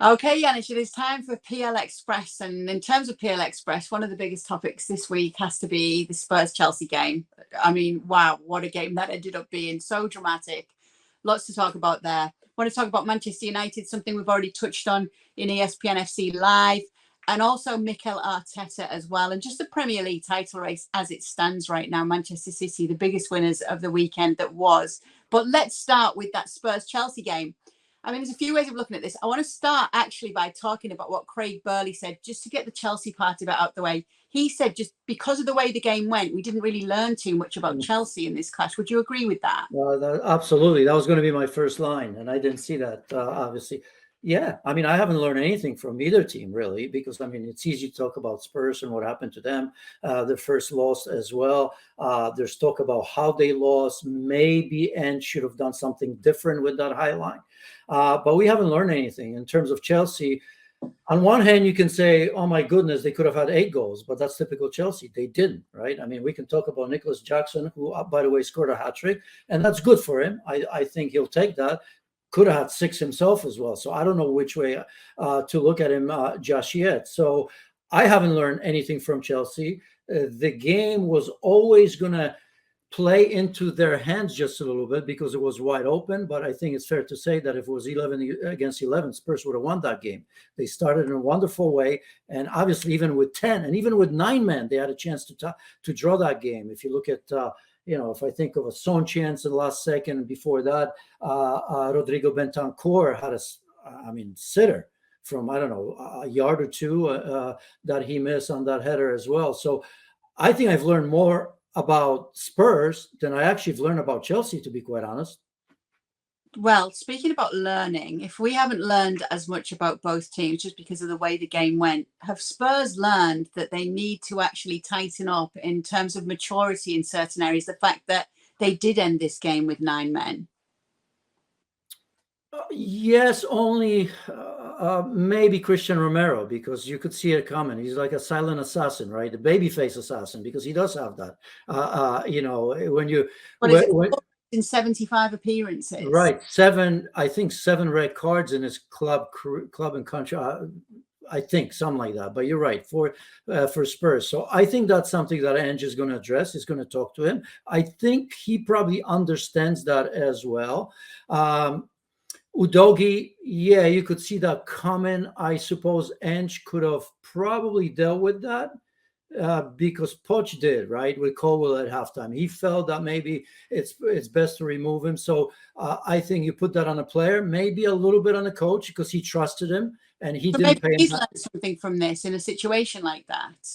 Okay, Yanis, it is time for PL Express. And in terms of PL Express, one of the biggest topics this week has to be the Spurs Chelsea game. I mean, wow, what a game that ended up being. So dramatic. Lots to talk about there. I want to talk about Manchester United, something we've already touched on in ESPNFC Live, and also Mikel Arteta as well. And just the Premier League title race as it stands right now. Manchester City, the biggest winners of the weekend that was. But let's start with that Spurs Chelsea game. I mean, there's a few ways of looking at this. I want to start actually by talking about what Craig Burley said, just to get the Chelsea part of it out the way. He said just because of the way the game went, we didn't really learn too much about Chelsea in this clash. Would you agree with that? Absolutely. That was going to be my first line, and I didn't see that, obviously. Yeah, I mean, I haven't learned anything from either team, really, because, I mean, it's easy to talk about Spurs and what happened to them, their first loss as well. There's talk about how they lost. Maybe Ange should have done something different with that high line. But we haven't learned anything in terms of Chelsea. On one hand, you can say, oh my goodness, they could have had 8 goals, but that's typical Chelsea. They didn't, right? I mean, we can talk about Nicholas Jackson, who, by the way, scored a hat trick, and that's good for him. I think he'll take that. Could have had 6 himself as well. So I don't know which way to look at him just yet. So I haven't learned anything from Chelsea. The game was always going to play into their hands just a little bit because it was wide open. But I think it's fair to say that if it was 11 against 11, Spurs would have won that game. They started in a wonderful way. And obviously, even with 10 and even with 9 men, they had a chance to draw that game. If you look at, if I think of a Son chance in the last second, and before that, Rodrigo Bentancur had sitter from, I don't know, a yard or two that he missed on that header as well. So I think I've learned more about Spurs than I actually have learned about Chelsea, to be quite honest. Well, speaking about learning, if we haven't learned as much about both teams just because of the way the game went, have Spurs learned that they need to actually tighten up in terms of maturity in certain areas? The fact that they did end this game with 9 men. Yes, only maybe Christian Romero, because you could see it coming. He's like a silent assassin, right? The babyface assassin, because he does have that. When you in 75 appearances, right? I think 7 red cards in his club and country. I think something like that. But you're right for Spurs. So I think that's something that Ange is going to address. He's going to talk to him. I think he probably understands that as well. Udogie, yeah, you could see that coming. I suppose Ange could have probably dealt with that because Poch did, right, with Colwell at halftime. He felt that maybe it's best to remove him. So I think you put that on a player, maybe a little bit on the coach because he trusted him and he didn't pay him. He's learned something from this in a situation like that.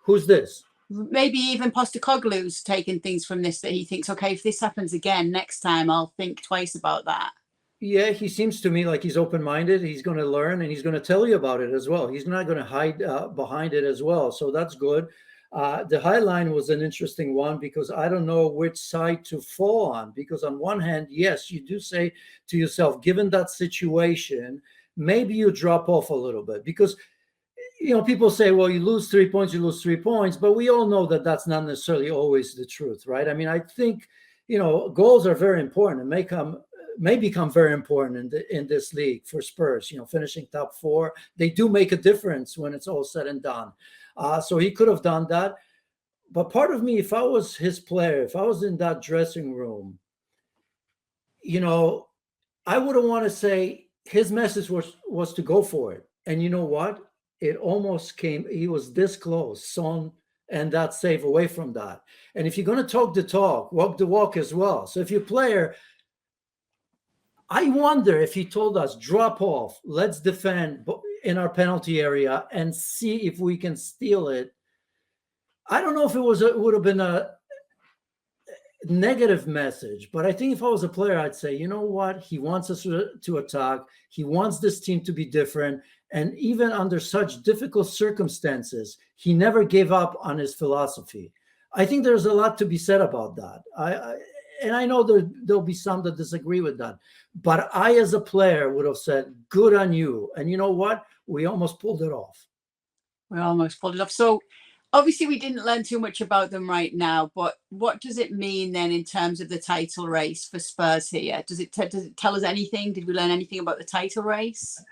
Who's this? Maybe even Postecoglou's taken things from this that he thinks, okay, if this happens again next time, I'll think twice about that. Yeah, he seems to me like he's open-minded. He's going to learn and he's going to tell you about it as well. He's not going to hide behind it as well. So that's good. The high line was an interesting one because I don't know which side to fall on. Because on one hand, yes, you do say to yourself, given that situation, maybe you drop off a little bit because, people say, well, you lose 3 points, you lose 3 points. But we all know that that's not necessarily always the truth, right? I mean, I think, goals are very important and may become very important in this league for Spurs, finishing top 4. They do make a difference when it's all said and done. So he could have done that. But part of me, if I was his player, if I was in that dressing room, I wouldn't want to say his message was to go for it. And you know what? It almost came. He was this close, Son, and that save away from that. And if you're going to talk the talk, walk the walk as well. So if you're a player, I wonder if he told us, drop off, let's defend in our penalty area and see if we can steal it. I don't know if it would have been a negative message, but I think if I was a player, I'd say, you know what? He wants us to attack. He wants this team to be different. And even under such difficult circumstances, he never gave up on his philosophy. I think there's a lot to be said about that. And I know there'll be some that disagree with that. But I, as a player, would have said, good on you. And you know what? We almost pulled it off. So obviously we didn't learn too much about them right now. But what does it mean then in terms of the title race for Spurs here? Does it tell us anything? Did we learn anything about the title race?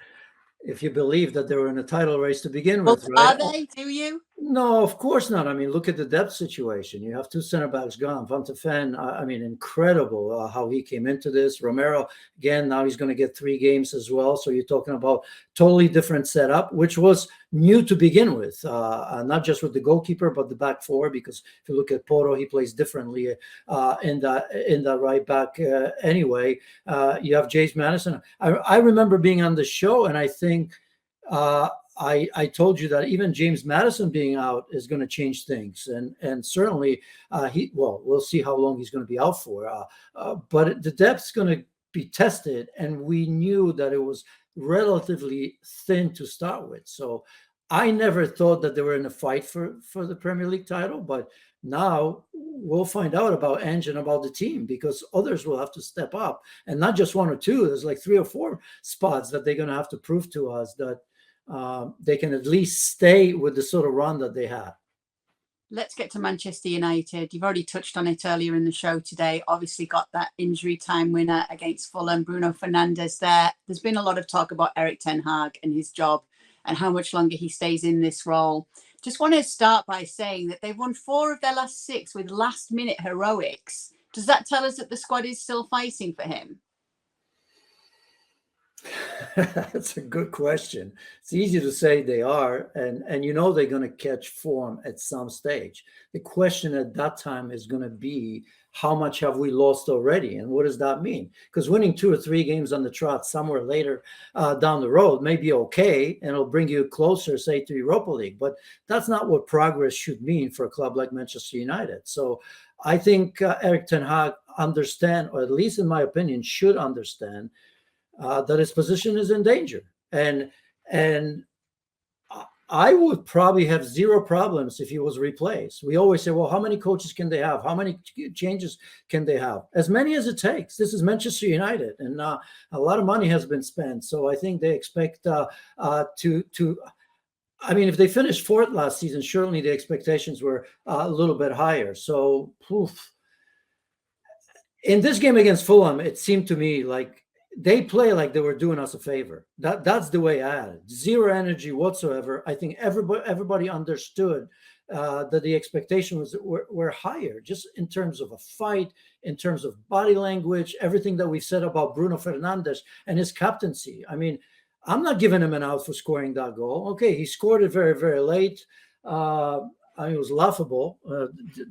if you believe that they were in a title race to begin Well, with, are right? they? Do you? No, of course not. I mean, look at the depth situation. You have two center backs gone. Van de Ven, I mean, incredible how he came into this. Romero, again, now he's going to get 3 games as well. So you're talking about totally different setup, which was new to begin with, not just with the goalkeeper, but the back four. Because if you look at Porto, he plays differently in the right back anyway. You have James Madison. I remember being on the show, and I think. I told you that even James Madison being out is going to change things, and certainly we'll see how long he's going to be out for. But the depth's going to be tested, and we knew that it was relatively thin to start with. So I never thought that they were in a fight for the Premier League title, but now we'll find out about Ange and about the team, because others will have to step up, and not just 1 or 2. There's like 3 or 4 spots that they're going to have to prove to us that they can at least stay with the sort of run that they had. Let's get to Manchester United. You've already touched on it earlier in the show today. Obviously got that injury time winner against Fulham, Bruno Fernandes there. There's been a lot of talk about Erik Ten Hag and his job and how much longer he stays in this role. Just want to start by saying that they've won 4 of their last 6 with last-minute heroics. Does that tell us that the squad is still fighting for him? That's a good question. It's easy to say they are, and you know they're going to catch form at some stage. The question at that time is going to be, how much have we lost already, and what does that mean? Because winning 2 or 3 games on the trot somewhere later down the road may be okay, and it'll bring you closer, say, to Europa League. But that's not what progress should mean for a club like Manchester United. So I think Erik Ten Hag understand, or at least in my opinion, should understand that his position is in danger. And I would probably have 0 problems if he was replaced. We always say, well, how many coaches can they have? How many changes can they have? As many as it takes. This is Manchester United, and a lot of money has been spent. So I think they expect to I mean, if they finished 4th last season, certainly the expectations were a little bit higher. So in this game against Fulham, it seemed to me like they play like they were doing us a favor. That's the way I had it. 0 energy whatsoever. I think everybody understood that the expectations were higher, just in terms of a fight, in terms of body language, everything that we've said about Bruno Fernandes and his captaincy. I mean, I'm not giving him an out for scoring that goal. Okay, he scored it very, very late. I mean, it was laughable,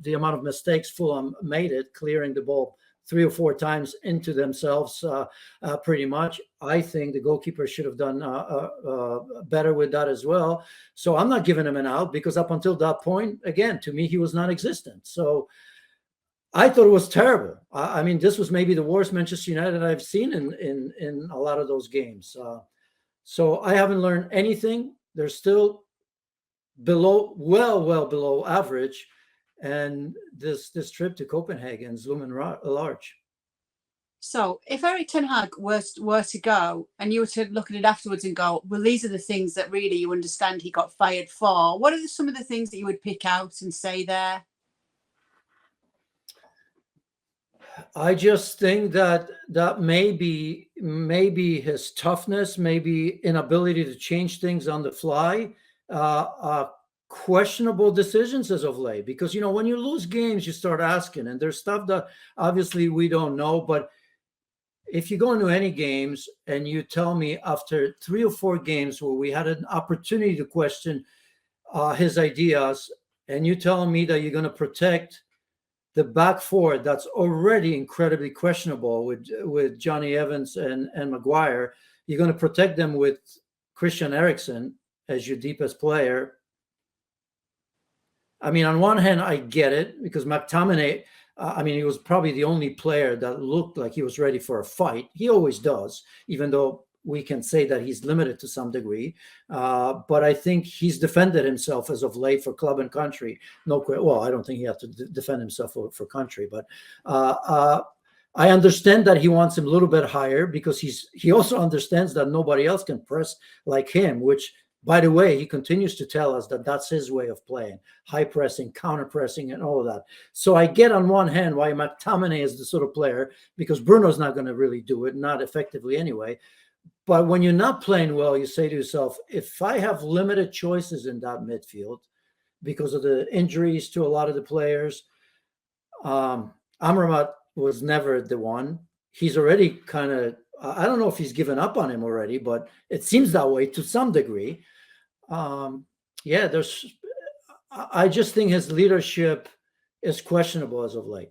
the amount of mistakes Fulham made it, clearing the ball 3 or 4 times into themselves, pretty much. I think the goalkeeper should have done better with that as well. So I'm not giving him an out, because up until that point, again, to me, he was non-existent. So I thought it was terrible. I mean, this was maybe the worst Manchester United I've seen in a lot of those games. So I haven't learned anything. They're still well below average. And this trip to Copenhagen is looming large. So if Erik Ten Hag were to go, and you were to look at it afterwards and go, well, these are the things that really you understand he got fired for, what are some of the things that you would pick out and say there? I just think that maybe his toughness, maybe inability to change things on the fly, questionable decisions as of late. Because, you know, when you lose games, you start asking, and there's stuff that obviously we don't know. But if you go into any games and you tell me after 3 or 4 games where we had an opportunity to question his ideas, and you tell me that you're going to protect the back 4 that's already incredibly questionable with Johnny Evans and Maguire, you're going to protect them with Christian Eriksen as your deepest player. I mean, on one hand, I get it, because McTominay, I mean, he was probably the only player that looked like he was ready for a fight. He always does, even though we can say that he's limited to some degree. But I think he's defended himself as of late for club and country. Well, I don't think he has to defend himself for country, but I understand that he wants him a little bit higher, because he also understands that nobody else can press like him, which, by the way, he continues to tell us that that's his way of playing: high pressing, counter pressing, and all of that. So I get on one hand why McTominay is the sort of player, because Bruno's not going to really do it, not effectively anyway. But when you're not playing well, you say to yourself, if I have limited choices in that midfield because of the injuries to a lot of the players, Amrabat was never the one. He's already kind of, I don't know if he's given up on him already, but it seems that way to some degree. Yeah, I just think his leadership is questionable as of late.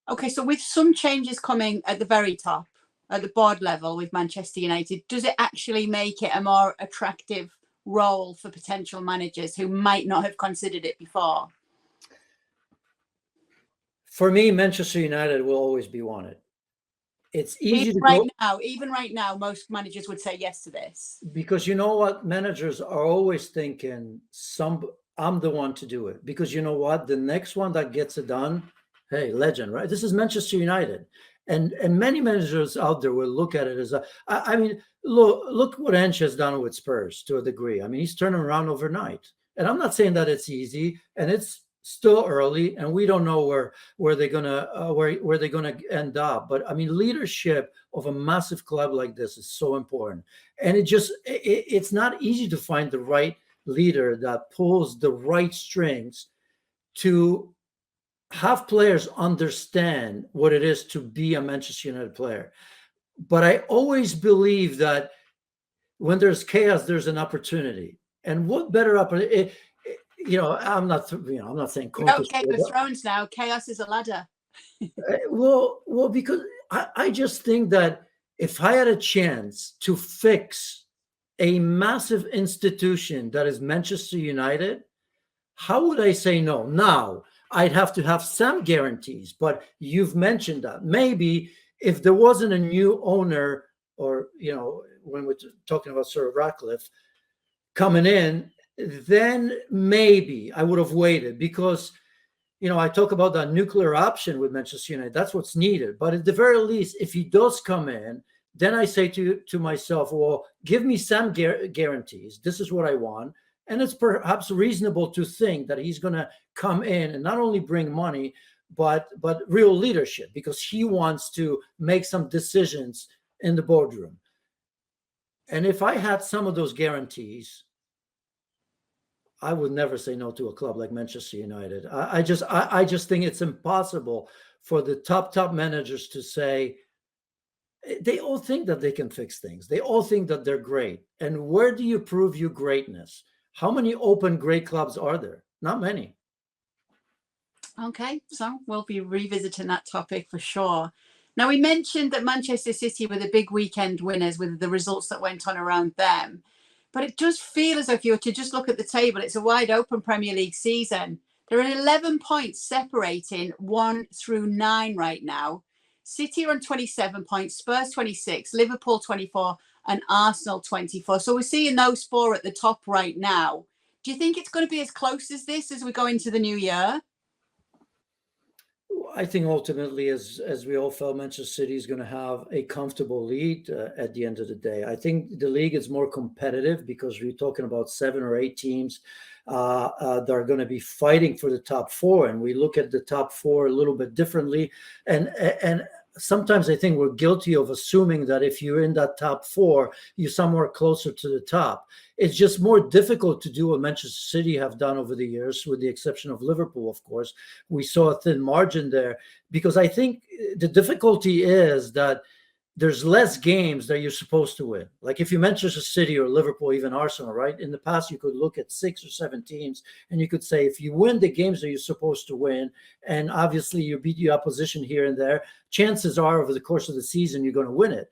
Okay, so with some changes coming at the very top, at the board level with Manchester United, does it actually make it a more attractive role for potential managers who might not have considered it before? For me, Manchester United will always be wanted. It's easy even to right go now. Even right now, most managers would say yes to this. because you know what? Managers are always thinking I'm the one to do it, because you know what? The next one that gets it done, hey, legend, right? This is Manchester United. And many managers out there will look at it as I mean, look what Ange has done with Spurs to a degree. I mean, he's turning around overnight. And I'm not saying that it's easy, and it's still early, and we don't know where they're gonna where they're gonna end up. But I mean, leadership of a massive club like this is so important, and it's not easy to find the right leader that pulls the right strings to have players understand what it is to be a Manchester United player. But I always believe that when there's chaos, there's an opportunity. And what better opportunity? I'm not saying Game of Thrones now. Chaos is a ladder. well, because I just think that if I had a chance to fix a massive institution that is Manchester United, how would I say no? Now, I'd have to have some guarantees, but you've mentioned that maybe if there wasn't a new owner, or when we're talking about Sir Ratcliffe coming in, then maybe I would have waited, because I talk about that nuclear option with Manchester United. That's what's needed. But at the very least, if he does come in, then I say to myself, well, give me some guarantees. This is what I want. And it's perhaps reasonable to think that he's going to come in and not only bring money, but real leadership, because he wants to make some decisions in the boardroom. And if I had some of those guarantees, I would never say no to a club like Manchester United. I just think it's impossible for the top managers to say. They all think that they can fix things. They all think that they're great. And where do you prove your greatness? How many open great clubs are there? Not many. Okay, so we'll be revisiting that topic for sure. Now, we mentioned that Manchester City were the big weekend winners with the results that went on around them. But it does feel as if you were to just look at the table, it's a wide open Premier League season. There are 11 points separating 1 through 9 right now. City are on 27 points, Spurs 26, Liverpool 24, and Arsenal 24. So we're seeing those four at the top right now. Do you think it's going to be as close as this as we go into the new year? I think ultimately, as we all felt, Manchester City is going to have a comfortable lead at the end of the day. I think the league is more competitive because we're talking about 7 or 8 teams that are going to be fighting for the top 4, and we look at the top 4 a little bit differently. And sometimes I think we're guilty of assuming that if you're in that top 4, you're somewhere closer to the top. It's just more difficult to do what Manchester City have done over the years, with the exception of Liverpool, of course. We saw a thin margin there, because I think the difficulty is that there's less games that you're supposed to win. Like if you Manchester City or Liverpool, even Arsenal, right? In the past, you could look at 6 or 7 teams and you could say, if you win the games that you're supposed to win, and obviously you beat your opposition here and there, chances are over the course of the season, you're going to win it.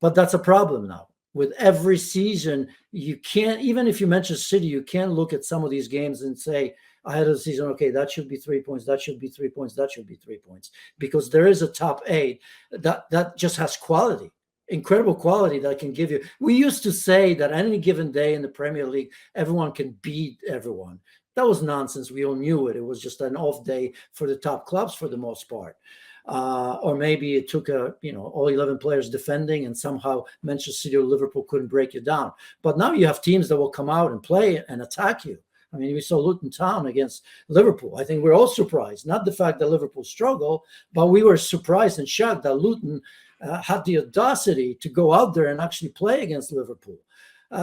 But that's a problem now. With every season, you can't, even if you Manchester City, you can't look at some of these games and say, ahead of the season, okay, that should be 3 points, that should be 3 points, that should be 3 points, because there is a top 8 that just has quality, incredible quality that can give you. We used to say that any given day in the Premier League, everyone can beat everyone. That was nonsense. We all knew it. It was just an off day for the top clubs for the most part. Or maybe it took all 11 players defending, and somehow Manchester City or Liverpool couldn't break you down. But now you have teams that will come out and play and attack you. I mean, we saw Luton Town against Liverpool. I think we're all surprised, not the fact that Liverpool struggled, but we were surprised and shocked that Luton had the audacity to go out there and actually play against Liverpool.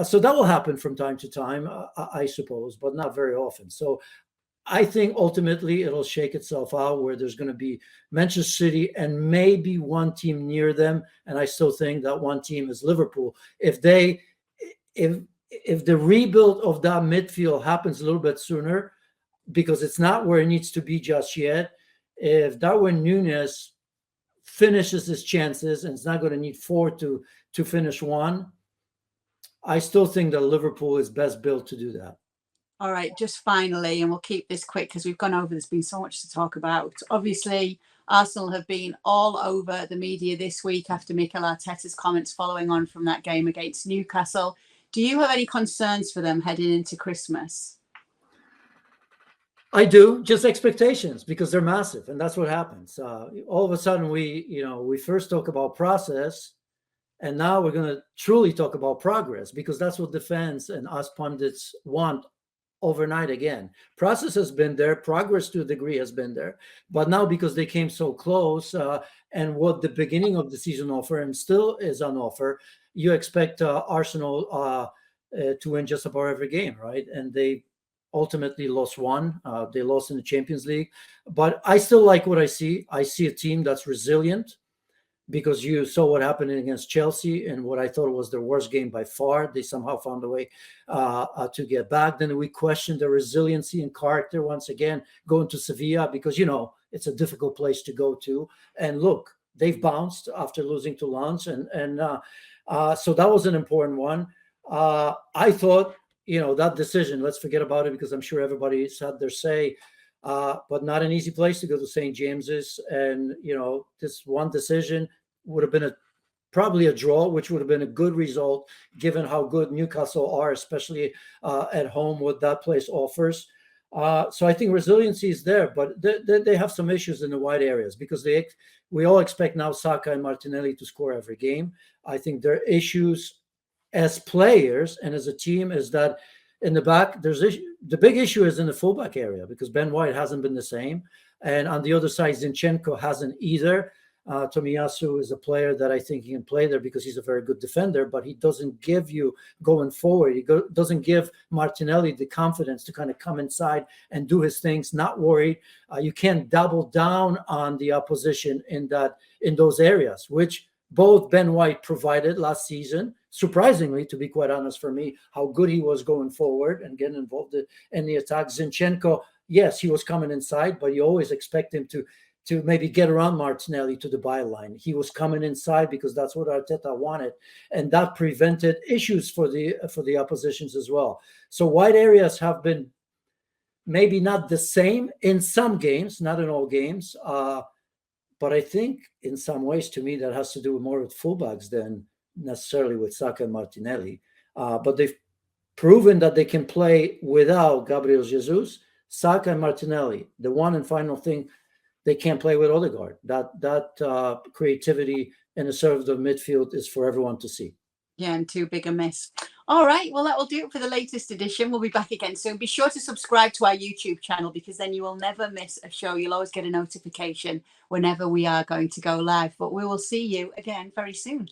So that will happen from time to time, I suppose, but not very often. So I think ultimately it'll shake itself out where there's going to be Manchester City and maybe one team near them. And I still think that one team is Liverpool. If the rebuild of that midfield happens a little bit sooner, because it's not where it needs to be just yet, if Darwin Núñez finishes his chances and it's not going to need 4 to finish 1, I still think that Liverpool is best built to do that. All right, just finally, and we'll keep this quick because we've gone over, there's been so much to talk about. Obviously, Arsenal have been all over the media this week after Mikel Arteta's comments following on from that game against Newcastle. Do you have any concerns for them heading into Christmas? I do, just expectations, because they're massive, and that's what happens. All of a sudden, we first talk about process, and now we're going to truly talk about progress, because that's what the fans and us pundits want overnight again. Process has been there, progress to a degree has been there, but now because they came so close, and what the beginning of the season offer and still is on offer, you expect Arsenal to win just about every game, right? And they ultimately lost one. They lost in the Champions League, but I still like what I see. I see a team that's resilient, because you saw what happened against Chelsea and what I thought was their worst game by far. They somehow found a way to get back. Then we questioned their resiliency and character once again, going to Sevilla, because, it's a difficult place to go to. And look, they've bounced after losing to Lens. And so that was an important one. I thought, that decision, let's forget about it, because I'm sure everybody's had their say. But not an easy place to go to St. James's. And, this one decision would have been probably a draw, which would have been a good result, given how good Newcastle are, especially at home, what that place offers. So I think resiliency is there, but they have some issues in the wide areas, because we all expect now Saka and Martinelli to score every game. I think their issues as players and as a team is that in the back, the big issue is in the fullback area, because Ben White hasn't been the same. And on the other side, Zinchenko hasn't either. Tomiyasu is a player that I think he can play there because he's a very good defender, but he doesn't give you going forward. He doesn't give Martinelli the confidence to kind of come inside and do his things, not worried. You can't double down on the opposition in those areas, which both Ben White provided last season. Surprisingly, to be quite honest, for me, how good he was going forward and getting involved in the attack. Zinchenko, yes, he was coming inside, but you always expect him to maybe get around Martinelli to the byline. He was coming inside because that's what Arteta wanted, and that prevented issues for the oppositions as well. So wide areas have been maybe not the same in some games, not in all games, but I think in some ways, to me, that has to do more with fullbacks than necessarily with Saka and Martinelli. But they've proven that they can play without Gabriel Jesus, Saka and Martinelli. The one and final thing, they can't play with Odegaard. That creativity in the serve of midfield is for everyone to see. Yeah, and too big a miss. All right, well, that will do it for the latest edition. We'll be back again soon. Be sure to subscribe to our YouTube channel, because then you will never miss a show. You'll always get a notification whenever we are going to go live. But we will see you again very soon.